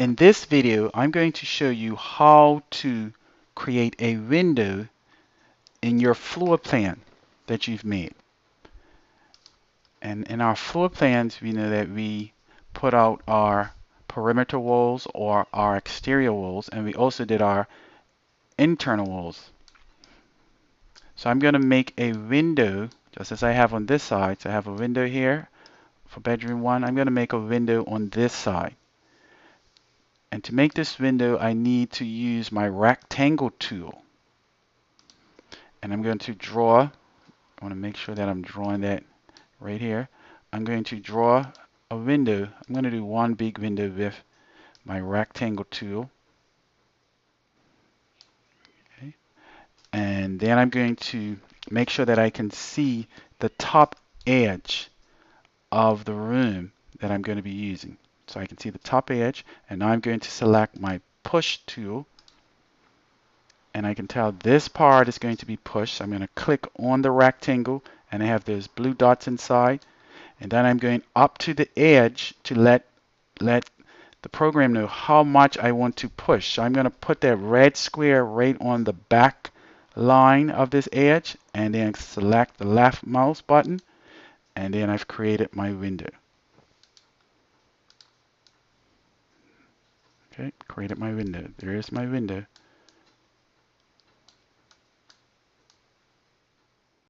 In this video, I'm going to show you how to create a window in your floor plan that you've made. And in our floor plans, we know that we put out our perimeter walls or our exterior walls, and we also did our internal walls. So I'm going to make a window just as I have on this side. So I have a window here for bedroom 1. I'm going to make a window on this side. And to make this window, I need to use my rectangle tool. And I'm going to draw, I want to make sure that I'm drawing that right here. I'm going to draw a window. I'm going to do one big window with my rectangle tool. Okay. And then I'm going to make sure that I can see the top edge of the room that I'm going to be using. So I can see the top edge, and now I'm going to select my push tool, and I can tell this part is going to be pushed. So I'm going to click on the rectangle, and I have those blue dots inside, and then I'm going up to the edge to let the program know how much I want to push. So I'm going to put that red square right on the back line of this edge, and then select the left mouse button, and then I've created my window. Okay, created my window. There is my window.